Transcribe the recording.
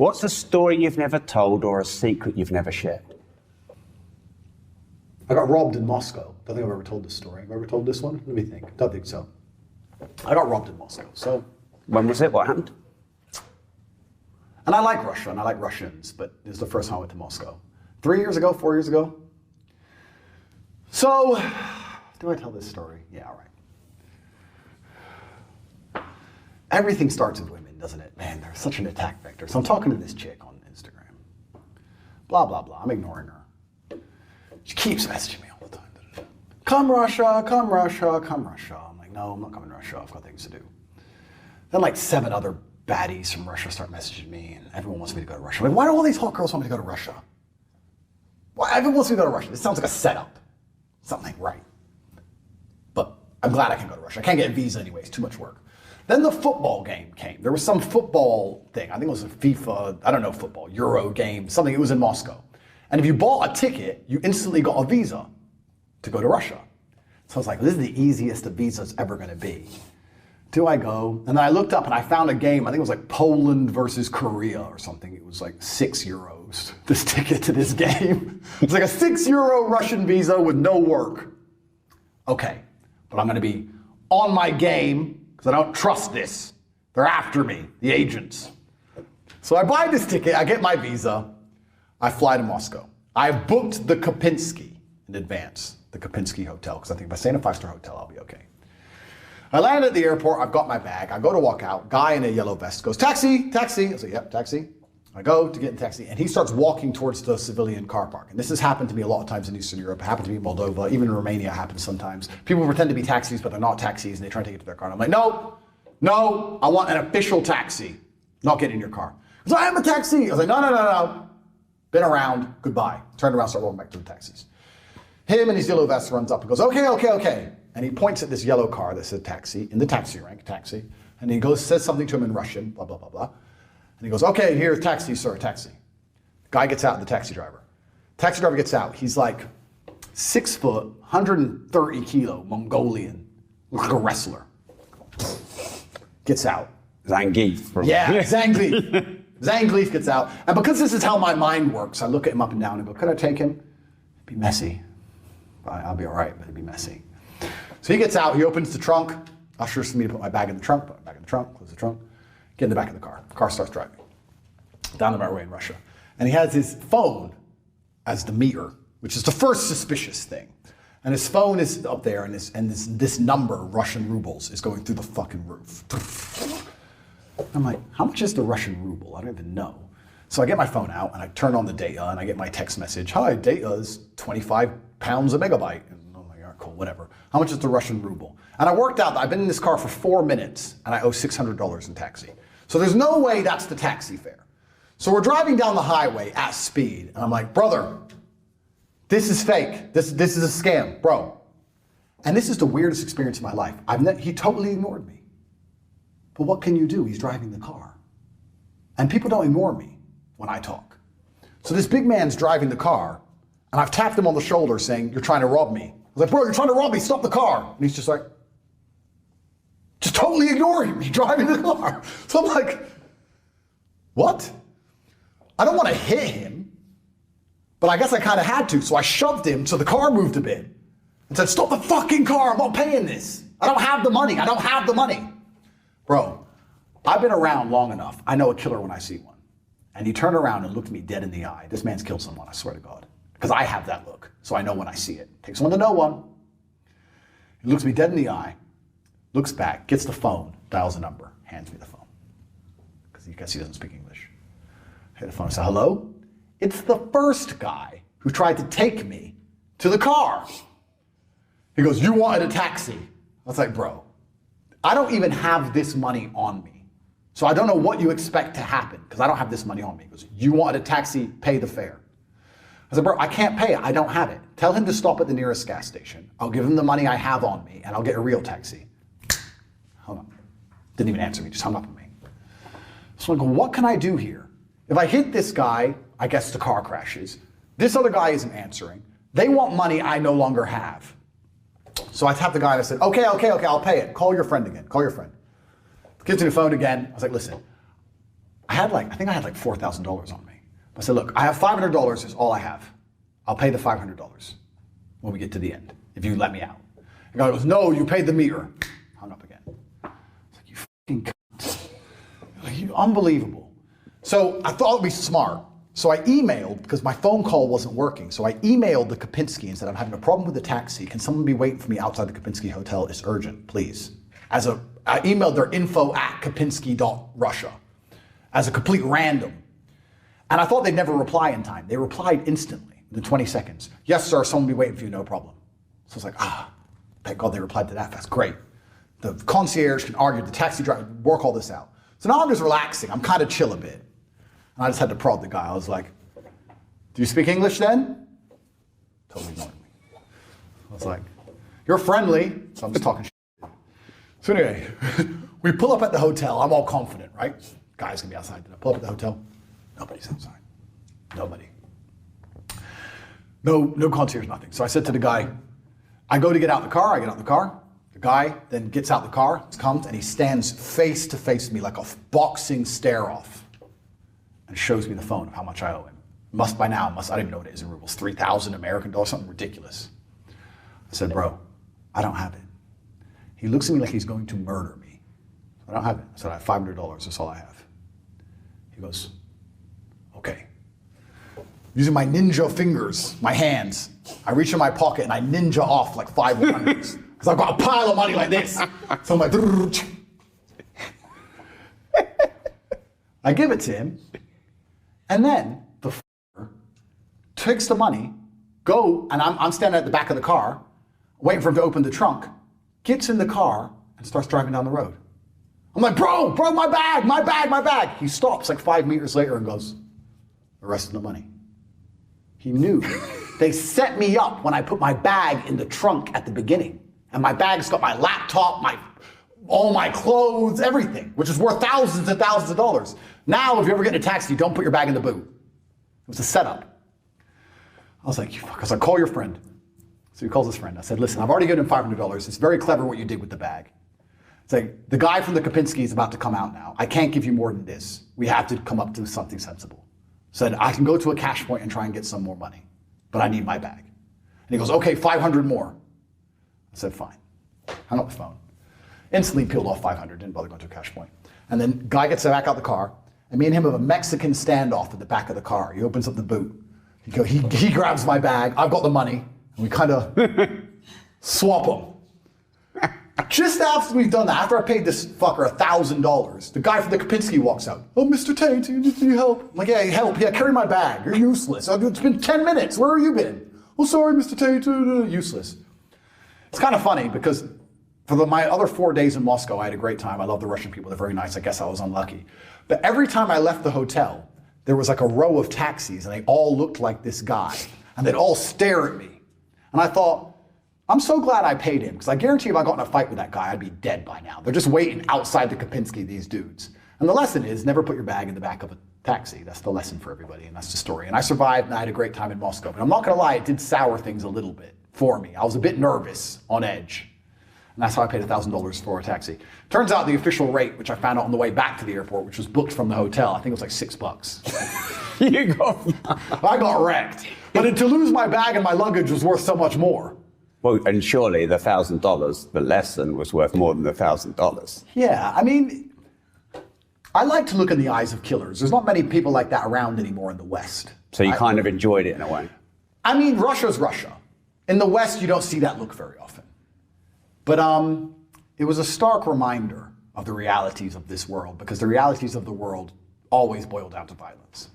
What's a story you've never told or a secret you've never shared? I got robbed in Moscow. Don't think I've ever told this story. Have I ever told this one? Let me think. Don't think so. I got robbed in Moscow. So, when was it? What happened? and I like Russia and I like Russians, but this is the first time I went to Moscow. 3 years ago, 4 years ago. So, do I tell this story? Yeah, all right. Everything starts with women, doesn't it? Man, there's such an attack vector. So I'm talking to this chick on Instagram. Blah, blah, blah. I'm ignoring her. She keeps messaging me all the time. Come Russia, come Russia, come Russia. I'm like, no, I'm not coming to Russia. I've got things to do. Then like 7 other baddies from Russia start messaging me, and everyone wants me to go to Russia. I'm like, why do all these hot girls want me to go to Russia? Why everyone wants me to go to Russia? This sounds like a setup. Something right. But I'm glad I can go to Russia. I can't get a visa anyway. It's too much work. Then the football game came. There was some football thing. I think it was a FIFA, I don't know, football, Euro game, something. It was in Moscow. And if you bought a ticket, you instantly got a visa to go to Russia. So I was like, this is the easiest the visa's ever going to be. Do I go? And then I looked up and I found a game. I think it was like Poland versus Korea or something. It was like €6, this ticket to this game. It was like a €6 Russian visa with no work. Okay, but I'm going to be on my game because I don't trust this. They're after me, the agents. So I buy this ticket, I get my visa, I fly to Moscow. I've booked the Kopinski in advance, the Kopinski hotel, because I think if I stay in a 5-star hotel, I'll be okay. I land at the airport, I've got my bag, I go to walk out, guy in a yellow vest goes, taxi, taxi. I say, yep, taxi. I go to get in the taxi, and he starts walking towards the civilian car park. And this has happened to me a lot of times in Eastern Europe. It happened to me in Moldova, even in Romania it happens sometimes. People pretend to be taxis, but they're not taxis, and they try to take it to their car. And I'm like, no, no, I want an official taxi, not get in your car. He's like, I'm a taxi. I was like, no, no, no, no. Been around, goodbye. Turned around, start walking back to the taxis. Him and his yellow vest runs up and goes, okay, okay, okay. And he points at this yellow car that said taxi, in the taxi rank, taxi. And he goes, says something to him in Russian, blah, blah, blah, blah. And he goes, okay, here's taxi, sir, taxi. Guy gets out, the taxi driver. Taxi driver gets out. He's like 6 foot, 130 kilo, Mongolian, looks like a wrestler. Gets out. Zangief. Yeah, Zangief. Zangief gets out. And because this is how my mind works, I look at him up and down and go, could I take him? It'd be messy. I'll be all right, but it'd be messy. So he gets out, he opens the trunk, ushers me to put my bag in the trunk, put my bag in the trunk, close the trunk, get in the back of the car. The car starts driving down the motorway in Russia. And he has his phone as the meter, which is the first suspicious thing. And his phone is up there, and this number, Russian rubles, is going through the fucking roof. I'm like, how much is the Russian ruble? I don't even know. So I get my phone out, and I turn on the data, and I get my text message. Hi, data is 25 pounds a megabyte. And I'm like, all right, cool, whatever. How much is the Russian ruble? And I worked out that I've been in this car for 4 minutes, and I owe $600 in taxi. So there's no way that's the taxi fare. So we're driving down the highway at speed, and I'm like, brother, this is fake. This is a scam, bro. And this is the weirdest experience of my life. He totally ignored me. But what can you do? He's driving the car. And people don't ignore me when I talk. So this big man's driving the car, and I've tapped him on the shoulder saying, you're trying to rob me. I was like, bro, you're trying to rob me, stop the car. And he's just like, just totally ignoring me, driving the car. So I'm like, what? I don't want to hit him, but I guess I kind of had to. So I shoved him so the car moved a bit and said, stop the fucking car, I'm not paying this. I don't have the money, I don't have the money. Bro, I've been around long enough. I know a killer when I see one. And he turned around and looked me dead in the eye. This man's killed someone, I swear to God. Because I have that look, so I know when I see it. Takes one to know one. He looks me dead in the eye, looks back, gets the phone, dials a number, hands me the phone. Because he guess he doesn't speak English. I hit the phone and say, hello? It's the first guy who tried to take me to the car. He goes, you wanted a taxi. I was like, bro, I don't even have this money on me. So I don't know what you expect to happen, because I don't have this money on me. He goes, you wanted a taxi, pay the fare. I said, bro, I can't pay it. I don't have it. Tell him to stop at the nearest gas station. I'll give him the money I have on me, and I'll get a real taxi. Hung up. Didn't even answer me, just hung up on me. So I go, what can I do here? If I hit this guy, I guess the car crashes. This other guy isn't answering. They want money I no longer have. So I tapped the guy and I said, okay, I'll pay it. Call your friend again, call your friend. Gives me the phone again. I was like, listen, I think I had like $4,000 on me. I said, look, I have $500 is all I have. I'll pay the $500 when we get to the end, if you let me out. The guy goes, no, you paid the meter. Hung up again. It's like, you fucking cunt. Like, you unbelievable. So I thought it'd be smart. So I emailed, because my phone call wasn't working, so I emailed the Kopinski and said, I'm having a problem with the taxi. Can someone be waiting for me outside the Kopinski hotel? It's urgent, please. I emailed their info@kopinski.russia as a complete random. And I thought they'd never reply in time. They replied instantly, within 20 seconds. Yes, sir, someone will be waiting for you, no problem. So I was like, thank God they replied to that fast. Great. The concierge can argue, the taxi driver, work all this out. So now I'm just relaxing. I'm kind of chill a bit. And I just had to prod the guy. I was like, do you speak English then? Totally ignored me. I was like, you're friendly. So I'm just talking shit. So anyway, we pull up at the hotel. I'm all confident, right? Guy's gonna be outside. I pull up at the hotel. Nobody's outside. Nobody. No concierge, nothing. So I said to the guy, I go to get out the car. I get out the car. The guy then gets out the car, comes, and he stands face to face with me like a boxing stare-off. And shows me the phone of how much I owe him. By now, I don't even know what it is in rubles, 3,000 American dollars, something ridiculous. I said, bro, I don't have it. He looks at me like he's going to murder me. I don't have it. I said, I have $500, that's all I have. He goes, okay. Using my ninja fingers, my hands, I reach in my pocket and I ninja off like 5 100s. Because I've got a pile of money like this. So I'm like, I give it to him. And then the f***er takes the money, and I'm standing at the back of the car, waiting for him to open the trunk, gets in the car and starts driving down the road. I'm like, bro, my bag. He stops like 5 meters later and goes, the rest of the money. He knew. They set me up when I put my bag in the trunk at the beginning. And my bag's got my laptop, all my clothes, everything, which is worth thousands and thousands of dollars. Now, if you ever get in a taxi, don't put your bag in the boot. It was a setup. I was like, you fuck. I was like, call your friend. So he calls his friend. I said, listen, I've already given him $500. It's very clever what you did with the bag. It's like, the guy from the Kopinski is about to come out now. I can't give you more than this. We have to come up to something sensible. Said, I can go to a cash point and try and get some more money, but I need my bag. And he goes, okay, 500 more. I said, fine. Hung up the phone. Instantly peeled off 500, didn't bother going to a cash point. And then guy gets back out the car, and me and him have a Mexican standoff at the back of the car. He opens up the boot. He grabs my bag, I've got the money, and we kind of swap them. Just after we've done that, after I paid this fucker $1,000, the guy from the Kopinski walks out. Oh, Mr. Tate, you need help? I'm like, yeah, help. Yeah, carry my bag. You're useless. It's been 10 minutes. Where have you been? Oh, sorry, Mr. Tate. Useless. It's kind of funny because for my other 4 days in Moscow, I had a great time. I love the Russian people. They're very nice. I guess I was unlucky. But every time I left the hotel, there was like a row of taxis, and they all looked like this guy. And they'd all stare at me. And I thought, I'm so glad I paid him, because I guarantee if I got in a fight with that guy, I'd be dead by now. They're just waiting outside the Kopinski, these dudes. And the lesson is, never put your bag in the back of a taxi. That's the lesson for everybody, and that's the story. And I survived, and I had a great time in Moscow. But I'm not going to lie, it did sour things a little bit for me. I was a bit nervous, on edge. And that's how I paid $1,000 for a taxi. Turns out the official rate, which I found out on the way back to the airport, which was booked from the hotel, I think it was like $6. I got wrecked. But to lose my bag and my luggage was worth so much more. Well, and surely the $1,000, the lesson was worth more than the $1,000. Yeah, I mean, I like to look in the eyes of killers. There's not many people like that around anymore in the West. So you kind of enjoyed it in a way. I mean, Russia's Russia. In the West, you don't see that look very often. But it was a stark reminder of the realities of this world, because the realities of the world always boil down to violence.